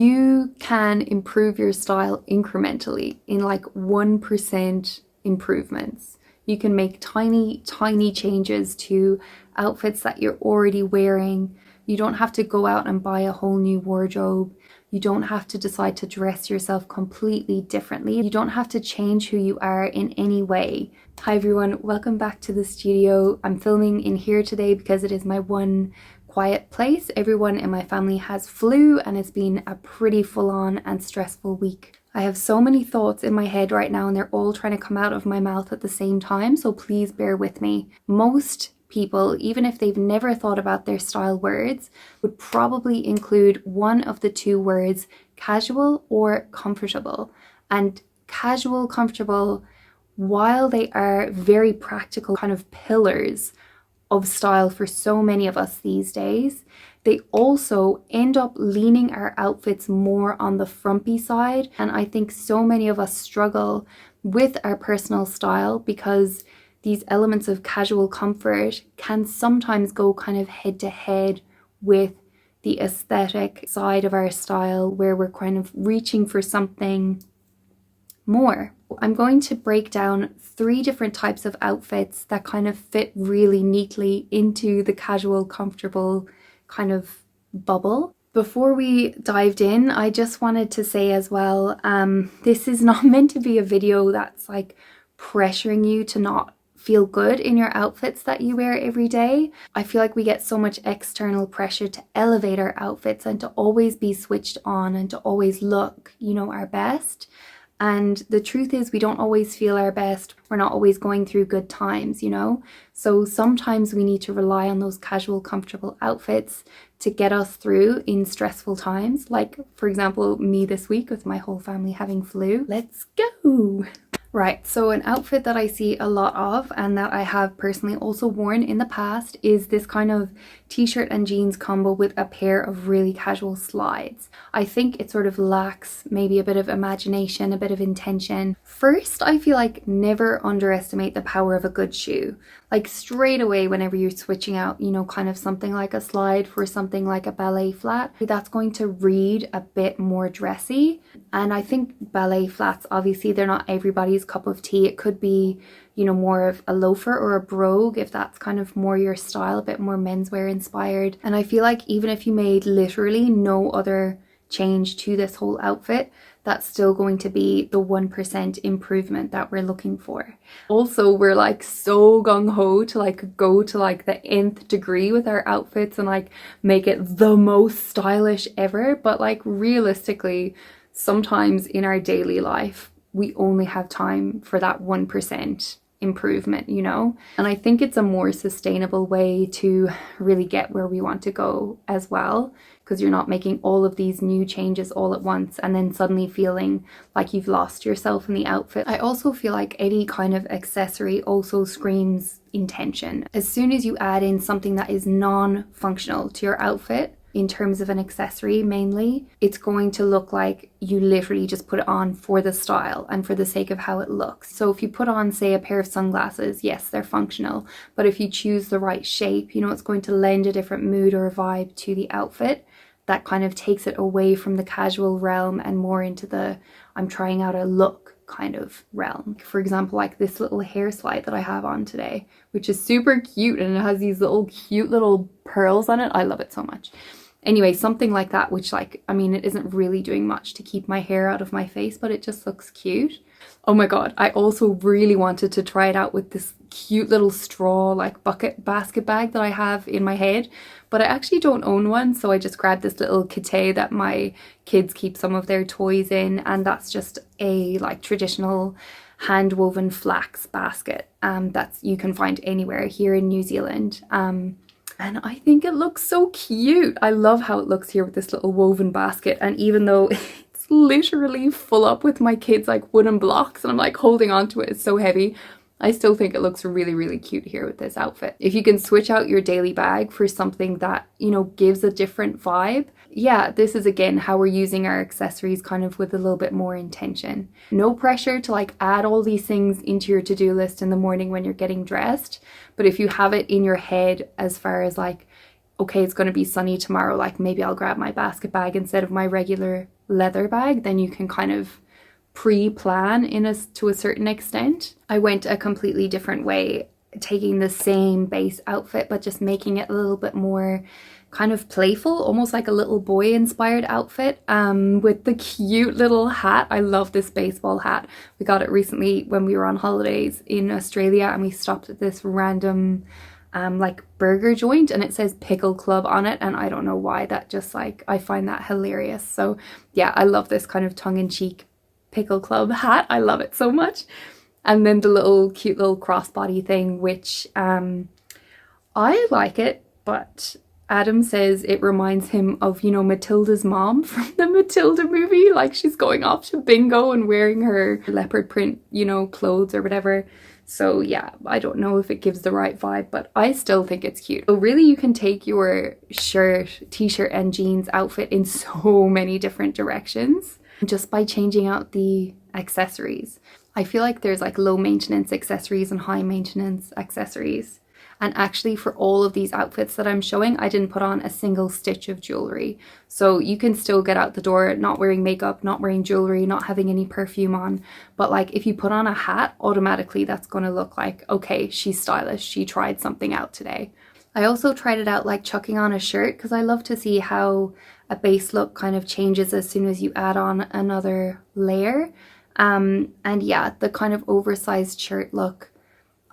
You can improve your style incrementally in like 1% improvements. You can make tiny, tiny changes to outfits that you're already wearing. You don't have to go out and buy a whole new wardrobe. You don't have to decide to dress yourself completely differently. You don't have to change who you are in any way. Hi everyone, welcome back to the studio. I'm filming in here today because it is my one quiet place. Everyone in my family has flu and it's been a pretty full-on and stressful week. I have so many thoughts in my head right now and they're all trying to come out of my mouth at the same time, so please bear with me. Most people, even if they've never thought about their style words, would probably include one of the two words casual or comfortable. And casual, comfortable, while they are very practical kind of pillars of style for so many of us these days, they also end up leaning our outfits more on the frumpy side. And I think so many of us struggle with our personal style because these elements of casual comfort can sometimes go kind of head to head with the aesthetic side of our style, where we're kind of reaching for something more. I'm going to break down 3 different types of outfits that kind of fit really neatly into the casual, comfortable kind of bubble. Before we dived in, I just wanted to say as well, this is not meant to be a video that's like pressuring you to not feel good in your outfits that you wear every day. I feel like we get so much external pressure to elevate our outfits and to always be switched on and to always look, you know, our best. And the truth is we don't always feel our best. We're not always going through good times, you know? So sometimes we need to rely on those casual, comfortable outfits to get us through in stressful times. Like, for example, me this week with my whole family having flu. Let's go! Right, so an outfit that I see a lot of and that I have personally also worn in the past is this kind of t-shirt and jeans combo with a pair of really casual slides. I think it sort of lacks maybe a bit of imagination, a bit of intention. First, I feel like never underestimate the power of a good shoe. Like straight away whenever you're switching out, you know, kind of something like a slide for something like a ballet flat, that's going to read a bit more dressy. And I think ballet flats, obviously they're not everybody's cup of tea. It could be, you know, more of a loafer or a brogue if that's kind of more your style, a bit more menswear inspired. And I feel like even if you made literally no other change to this whole outfit, that's still going to be the 1% improvement that we're looking for. Also, we're like so gung-ho to like go to like the nth degree with our outfits and like make it the most stylish ever, but like realistically, sometimes in our daily life we only have time for that 1% improvement, you know? And I think it's a more sustainable way to really get where we want to go as well, because you're not making all of these new changes all at once and then suddenly feeling like you've lost yourself in the outfit. I also feel like any kind of accessory also screams intention. As soon as you add in something that is non-functional to your outfit, in terms of an accessory mainly, it's going to look like you literally just put it on for the style and for the sake of how it looks. So if you put on, say, a pair of sunglasses, yes, they're functional, but if you choose the right shape, you know, it's going to lend a different mood or vibe to the outfit that kind of takes it away from the casual realm and more into the I'm trying out a look kind of realm. For example, like this little hair slide that I have on today, which is super cute and it has these little cute little pearls on it. I love it so much. Anyway, something like that, which like, I mean, it isn't really doing much to keep my hair out of my face, but it just looks cute. Oh my God, I also really wanted to try it out with this cute little straw like bucket basket bag that I have in my head, but I actually don't own one. So I just grabbed this little kite that my kids keep some of their toys in. And that's just a like traditional hand woven flax basket that's you can find anywhere here in New Zealand. And I think it looks so cute. I love how it looks here with this little woven basket. And even though it's literally full up with my kids' like wooden blocks and I'm like holding on to it, it's so heavy, I still think it looks really, really cute here with this outfit. If you can switch out your daily bag for something that, you know, gives a different vibe, yeah, this is again how we're using our accessories kind of with a little bit more intention. No pressure to like add all these things into your to-do list in the morning when you're getting dressed. But if you have it in your head as far as like, okay, it's going to be sunny tomorrow, like maybe I'll grab my basket bag instead of my regular leather bag, then you can kind of pre-plan to a certain extent. I went a completely different way, taking the same base outfit but just making it a little bit more kind of playful, almost like a little boy inspired outfit, with the cute little hat. I love this baseball hat. We got it recently when we were on holidays in Australia, and we stopped at this random like burger joint, and it says Pickle Club on it, and I don't know why, that just like, I find that hilarious. So yeah, I love this kind of tongue-in-cheek Pickle Club hat. I love it so much. And then the little cute little crossbody thing, which I like it, but Adam says it reminds him of, you know, Matilda's mom from the Matilda movie. Like, she's going off to bingo and wearing her leopard print, you know, clothes or whatever. So yeah, I don't know if it gives the right vibe, but I still think it's cute. So really, you can take your shirt, t-shirt and jeans outfit in so many different directions just by changing out the accessories. I feel like there's like low maintenance accessories and high maintenance accessories. And actually, for all of these outfits that I'm showing, I didn't put on a single stitch of jewelry. So you can still get out the door not wearing makeup, not wearing jewelry, not having any perfume on. But like, if you put on a hat, automatically that's going to look like, okay, she's stylish. She tried something out today. I also tried it out like chucking on a shirt, because I love to see how a base look kind of changes as soon as you add on another layer. And yeah, the kind of oversized shirt look,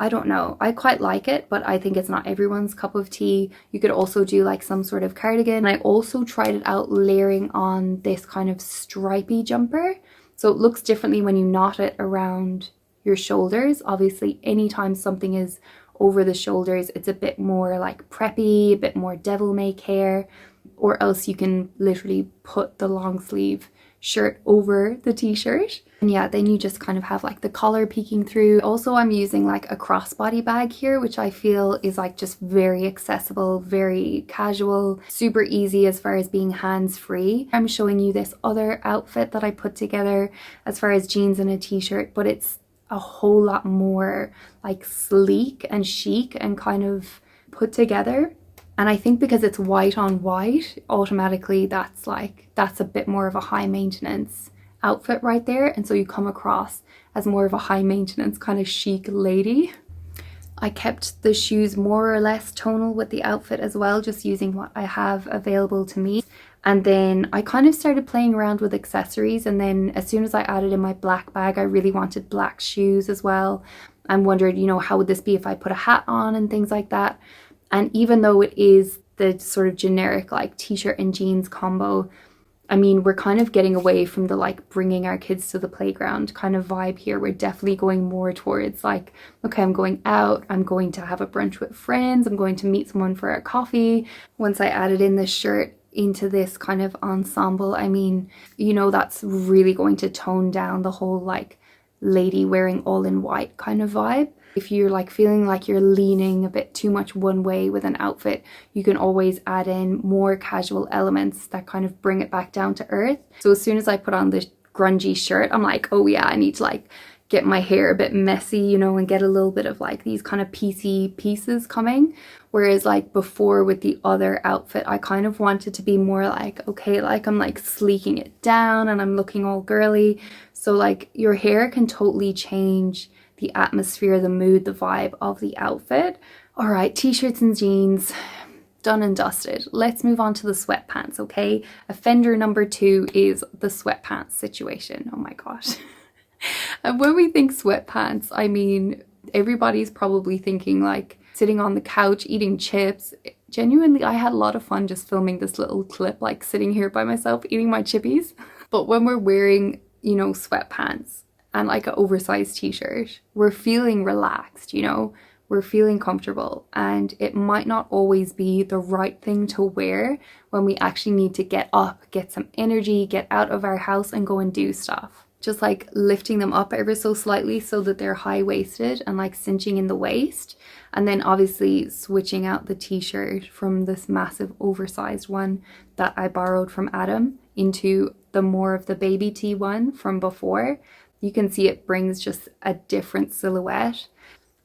I don't know, I quite like it, but I think it's not everyone's cup of tea. You could also do like some sort of cardigan. I also tried it out layering on this kind of stripy jumper. So it looks differently when you knot it around your shoulders. Obviously, anytime something is over the shoulders, it's a bit more like preppy, a bit more devil may care, or else you can literally put the long sleeve shirt over the t-shirt. And yeah, then you just kind of have like the collar peeking through. Also, I'm using like a crossbody bag here, which I feel is like just very accessible, very casual, super easy as far as being hands-free. I'm showing you this other outfit that I put together as far as jeans and a t-shirt, but it's a whole lot more like sleek and chic and kind of put together. And I think because it's white on white, automatically that's a bit more of a high maintenance outfit right there. And so you come across as more of a high maintenance kind of chic lady. I kept the shoes more or less tonal with the outfit as well, just using what I have available to me. And then I kind of started playing around with accessories. And then as soon as I added in my black bag, I really wanted black shoes as well. And wondered, you know, how would this be if I put a hat on and things like that. And even though it is the sort of generic like t-shirt and jeans combo, I mean, we're kind of getting away from the like bringing our kids to the playground kind of vibe here. We're definitely going more towards like, okay, I'm going out, I'm going to have a brunch with friends, I'm going to meet someone for a coffee. Once I added in the shirt into this kind of ensemble, I mean, you know, that's really going to tone down the whole like lady wearing all in white kind of vibe. If you're like feeling like you're leaning a bit too much one way with an outfit, you can always add in more casual elements that kind of bring it back down to earth. So as soon as I put on the grungy shirt, I'm like, oh yeah, I need to like get my hair a bit messy, you know, and get a little bit of like these kind of piecey pieces coming. Whereas like before with the other outfit, I kind of wanted to be more like, okay, like I'm like sleeking it down and I'm looking all girly. So like your hair can totally change the atmosphere, the mood, the vibe of the outfit. All right, t-shirts and jeans, done and dusted. Let's move on to the sweatpants, okay? Offender number 2 is the sweatpants situation. Oh my gosh. And when we think sweatpants, I mean, everybody's probably thinking like sitting on the couch eating chips. Genuinely, I had a lot of fun just filming this little clip, like sitting here by myself eating my chippies. But when we're wearing, you know, sweatpants and like an oversized t-shirt, we're feeling relaxed, you know, we're feeling comfortable, and it might not always be the right thing to wear when we actually need to get up, get some energy, get out of our house and go and do stuff. Just like lifting them up ever so slightly so that they're high-waisted and like cinching in the waist, and then obviously switching out the t-shirt from this massive oversized one that I borrowed from Adam into the more of the baby tee one from before. You can see it brings just a different silhouette.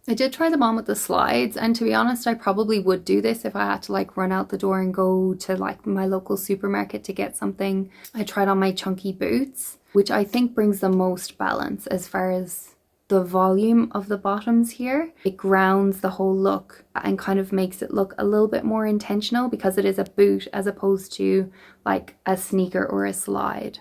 I did try them on with the slides, and to be honest, I probably would do this if I had to like run out the door and go to like my local supermarket to get something. I tried on my chunky boots, which I think brings the most balance as far as the volume of the bottoms here. It grounds the whole look and kind of makes it look a little bit more intentional because it is a boot as opposed to like a sneaker or a slide.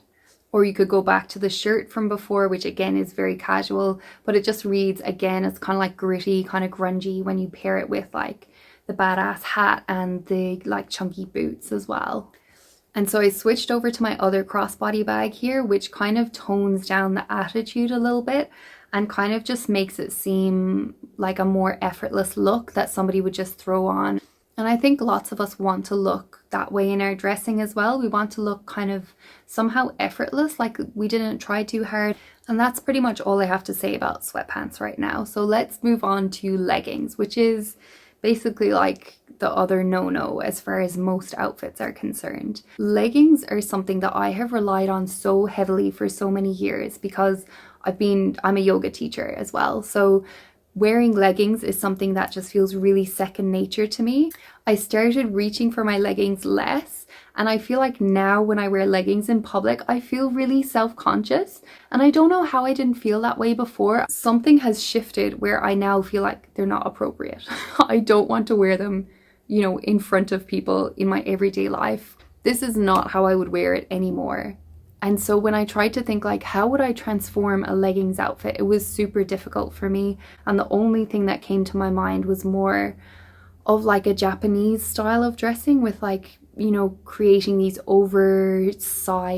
Or you could go back to the shirt from before, which again is very casual, but it just reads, again, it's kind of like gritty, kind of grungy when you pair it with like the badass hat and the like chunky boots as well. And so I switched over to my other crossbody bag here, which kind of tones down the attitude a little bit and kind of just makes it seem like a more effortless look that somebody would just throw on. And I think lots of us want to look that way in our dressing as well. We want to look kind of somehow effortless, like we didn't try too hard. And that's pretty much all I have to say about sweatpants right now. So let's move on to leggings, which is basically like the other no-no as far as most outfits are concerned. Leggings are something that I have relied on so heavily for so many years because I'm a yoga teacher as well. So wearing leggings is something that just feels really second nature to me. I started reaching for my leggings less, and I feel like now when I wear leggings in public, I feel really self-conscious, and I don't know how I didn't feel that way before. Something has shifted where I now feel like they're not appropriate. I don't want to wear them, you know, in front of people in my everyday life. This is not how I would wear it anymore. And so when I tried to think like, how would I transform a leggings outfit? It was super difficult for me. And the only thing that came to my mind was more of like a Japanese style of dressing with like, you know, creating these oversized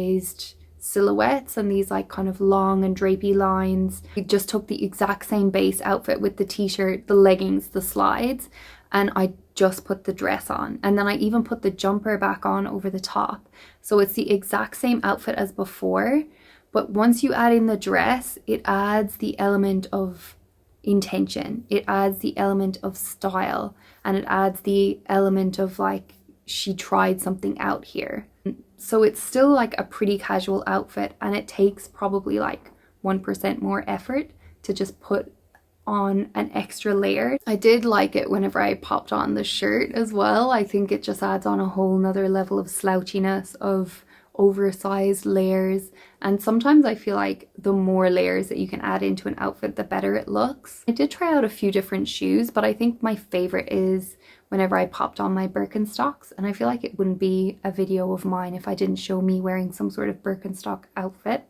silhouettes and these like kind of long and drapey lines. I just took the exact same base outfit with the t-shirt, the leggings, the slides, and I just put the dress on, and then I even put the jumper back on over the top. So it's the exact same outfit as before, but once you add in the dress, it adds the element of intention, it adds the element of style, and it adds the element of like, she tried something out here. So it's still like a pretty casual outfit, and it takes probably like 1% more effort to just put on an extra layer. I did like it whenever I popped on the shirt as well. I think it just adds on a whole nother level of slouchiness, of oversized layers, and sometimes I feel like the more layers that you can add into an outfit, the better it looks. I did try out a few different shoes, but I think my favorite is whenever I popped on my Birkenstocks, and I feel like it wouldn't be a video of mine if I didn't show me wearing some sort of Birkenstock outfit.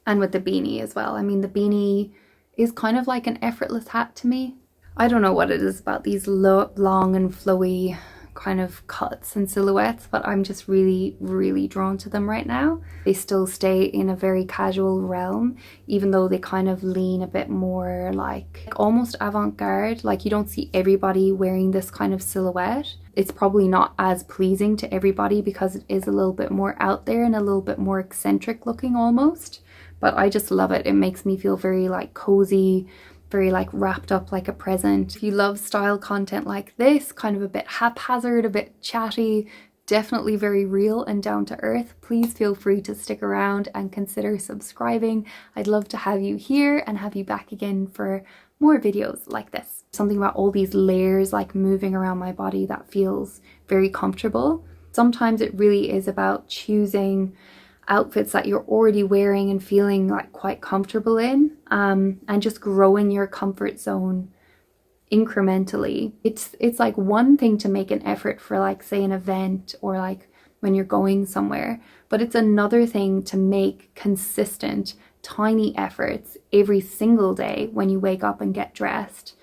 And with the beanie as well. I mean, the beanie is kind of like an effortless hat to me. I don't know what it is about these long and flowy kind of cuts and silhouettes, but I'm just really, really drawn to them right now. They still stay in a very casual realm, even though they kind of lean a bit more like almost avant-garde. Like you don't see everybody wearing this kind of silhouette. It's probably not as pleasing to everybody because it is a little bit more out there and a little bit more eccentric looking almost. But I just love it. It makes me feel very like cozy, very like wrapped up like a present. If you love style content like this, kind of a bit haphazard, a bit chatty, definitely very real and down to earth, please feel free to stick around and consider subscribing. I'd love to have you here and have you back again for more videos like this. Something about all these layers like moving around my body that feels very comfortable. Sometimes it really is about choosing outfits that you're already wearing and feeling like quite comfortable in, and just growing your comfort zone incrementally. It's like one thing to make an effort for like say an event or like when you're going somewhere, but it's another thing to make consistent tiny efforts every single day when you wake up and get dressed,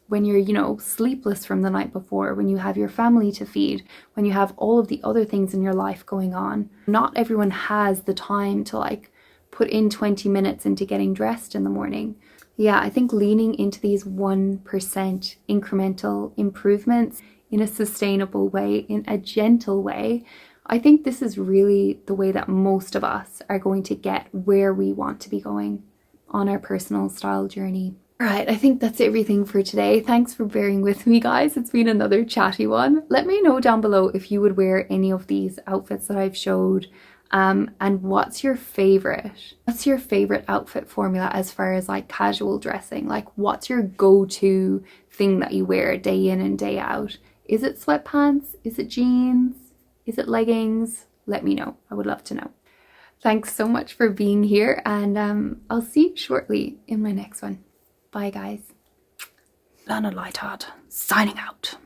when you're, you know, sleepless from the night before, when you have your family to feed, when you have all of the other things in your life going on. Not everyone has the time to like put in 20 minutes into getting dressed in the morning. Yeah, I think leaning into these 1% incremental improvements in a sustainable way, in a gentle way, I think this is really the way that most of us are going to get where we want to be going on our personal style journey. Alright, I think that's everything for today. Thanks for bearing with me, guys. It's been another chatty one. Let me know down below if you would wear any of these outfits that I've showed. And what's your favorite outfit formula as far as like casual dressing? Like, what's your go-to thing that you wear day in and day out? Is it sweatpants? Is it jeans? Is it leggings? Let me know. I would love to know. Thanks so much for being here, and I'll see you shortly in my next one. Bye guys. Alanna Lightheart signing out.